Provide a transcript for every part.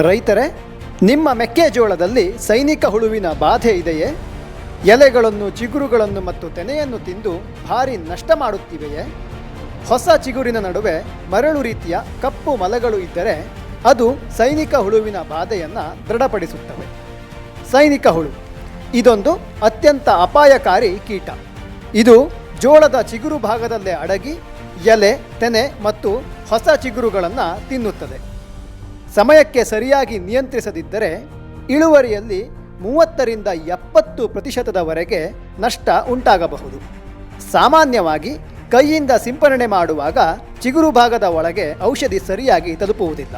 ರೈತರೇ, ನಿಮ್ಮ ಮೆಕ್ಕೆಜೋಳದಲ್ಲಿ ಸೈನಿಕ ಹುಳುವಿನ ಬಾಧೆ ಇದೆಯೇ? ಎಲೆಗಳನ್ನು, ಚಿಗುರುಗಳನ್ನು ಮತ್ತು ತೆನೆಯನ್ನು ತಿಂದು ಭಾರಿ ನಷ್ಟ ಮಾಡುತ್ತಿವೆಯೇ? ಹೊಸ ಚಿಗುರಿನ ನಡುವೆ ಮರಳು ರೀತಿಯ ಕಪ್ಪು ಮಲಗಳು ಇದ್ದರೆ ಅದು ಸೈನಿಕ ಹುಳುವಿನ ಬಾಧೆಯನ್ನು ದೃಢಪಡಿಸುತ್ತವೆ. ಸೈನಿಕ ಹುಳು ಇದೊಂದು ಅತ್ಯಂತ ಅಪಾಯಕಾರಿ ಕೀಟ. ಇದು ಜೋಳದ ಚಿಗುರು ಭಾಗದಲ್ಲೇ ಅಡಗಿ ಎಲೆ, ತೆನೆ ಮತ್ತು ಹೊಸ ಚಿಗುರುಗಳನ್ನು ತಿನ್ನುತ್ತದೆ. ಸಮಯಕ್ಕೆ ಸರಿಯಾಗಿ ನಿಯಂತ್ರಿಸದಿದ್ದರೆ ಇಳುವರಿಯಲ್ಲಿ 30ರಿಂದ 70% ನಷ್ಟ ಉಂಟಾಗಬಹುದು. ಸಾಮಾನ್ಯವಾಗಿ ಕೈಯಿಂದ ಸಿಂಪರಣೆ ಮಾಡುವಾಗ ಚಿಗುರು ಭಾಗದ ಒಳಗೆ ಔಷಧಿ ಸರಿಯಾಗಿ ತಲುಪುವುದಿಲ್ಲ.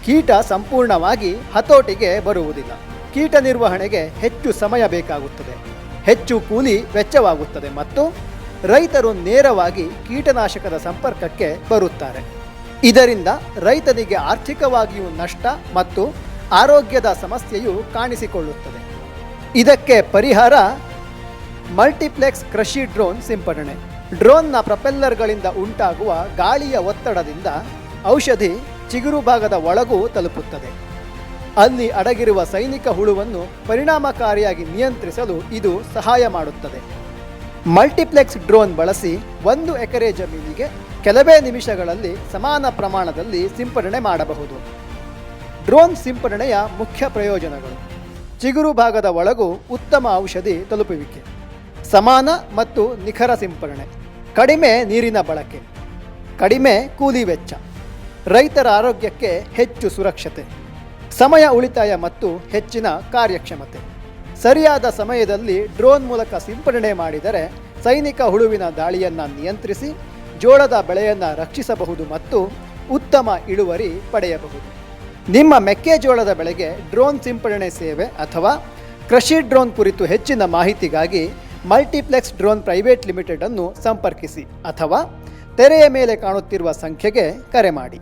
ಕೀಟ ಸಂಪೂರ್ಣವಾಗಿ ಹತೋಟಿಗೆ ಬರುವುದಿಲ್ಲ. ಕೀಟ ನಿರ್ವಹಣೆಗೆ ಹೆಚ್ಚು ಸಮಯ ಬೇಕಾಗುತ್ತದೆ, ಹೆಚ್ಚು ಕೂಲಿ ವೆಚ್ಚವಾಗುತ್ತದೆ ಮತ್ತು ರೈತರು ನೇರವಾಗಿ ಕೀಟನಾಶಕದ ಸಂಪರ್ಕಕ್ಕೆ ಬರುತ್ತಾರೆ. ಇದರಿಂದ ರೈತನಿಗೆ ಆರ್ಥಿಕವಾಗಿಯೂ ನಷ್ಟ ಮತ್ತು ಆರೋಗ್ಯದ ಸಮಸ್ಯೆಯು ಕಾಣಿಸಿಕೊಳ್ಳುತ್ತದೆ. ಇದಕ್ಕೆ ಪರಿಹಾರ ಮಲ್ಟಿಪ್ಲೆಕ್ಸ್ ಕೃಷಿ ಡ್ರೋನ್ ಸಿಂಪಡಣೆ. ಡ್ರೋನ್ನ ಪ್ರೊಪೆಲ್ಲರ್ಗಳಿಂದ ಉಂಟಾಗುವ ಗಾಳಿಯ ಒತ್ತಡದಿಂದ ಔಷಧಿ ಚಿಗುರು ಭಾಗದ ಒಳಗೂ ತಲುಪುತ್ತದೆ. ಅಲ್ಲಿ ಅಡಗಿರುವ ಸೈನಿಕ ಹುಳುವನ್ನು ಪರಿಣಾಮಕಾರಿಯಾಗಿ ನಿಯಂತ್ರಿಸಲು ಇದು ಸಹಾಯ ಮಾಡುತ್ತದೆ. ಮಲ್ಟಿಪ್ಲೆಕ್ಸ್ ಡ್ರೋನ್ ಬಳಸಿ 1 ಎಕರೆ ಜಮೀನಿಗೆ ಕೆಲವೇ ನಿಮಿಷಗಳಲ್ಲಿ ಸಮಾನ ಪ್ರಮಾಣದಲ್ಲಿ ಸಿಂಪಡಣೆ ಮಾಡಬಹುದು. ಡ್ರೋನ್ ಸಿಂಪಡಣೆಯ ಮುಖ್ಯ ಪ್ರಯೋಜನಗಳು: ಚಿಗುರು ಭಾಗದ ಒಳಗೂ ಉತ್ತಮ ಔಷಧಿ ತಲುಪುವಿಕೆ, ಸಮಾನ ಮತ್ತು ನಿಖರ ಸಿಂಪಡಣೆ, ಕಡಿಮೆ ನೀರಿನ ಬಳಕೆ, ಕಡಿಮೆ ಕೂಲಿ ವೆಚ್ಚ, ರೈತರ ಆರೋಗ್ಯಕ್ಕೆ ಹೆಚ್ಚು ಸುರಕ್ಷತೆ, ಸಮಯ ಉಳಿತಾಯ ಮತ್ತು ಹೆಚ್ಚಿನ ಕಾರ್ಯಕ್ಷಮತೆ. ಸರಿಯಾದ ಸಮಯದಲ್ಲಿ ಡ್ರೋನ್ ಮೂಲಕ ಸಿಂಪಡಣೆ ಮಾಡಿದರೆ ಸೈನಿಕ ಹುಳುವಿನ ದಾಳಿಯನ್ನು ನಿಯಂತ್ರಿಸಿ ಜೋಳದ ಬೆಳೆಯನ್ನು ರಕ್ಷಿಸಬಹುದು ಮತ್ತು ಉತ್ತಮ ಇಳುವರಿ ಪಡೆಯಬಹುದು. ನಿಮ್ಮ ಮೆಕ್ಕೆಜೋಳದ ಬೆಳೆಗೆ ಡ್ರೋನ್ ಸಿಂಪಡಣೆ ಸೇವೆ ಅಥವಾ ಕೃಷಿ ಡ್ರೋನ್ ಕುರಿತು ಹೆಚ್ಚಿನ ಮಾಹಿತಿಗಾಗಿ ಮಲ್ಟಿಪ್ಲೆಕ್ಸ್ ಡ್ರೋನ್ ಪ್ರೈವೇಟ್ ಲಿಮಿಟೆಡ್ ಅನ್ನು ಸಂಪರ್ಕಿಸಿ ಅಥವಾ ತೆರೆಯ ಮೇಲೆ ಕಾಣುತ್ತಿರುವ ಸಂಖ್ಯೆಗೆ ಕರೆ ಮಾಡಿ.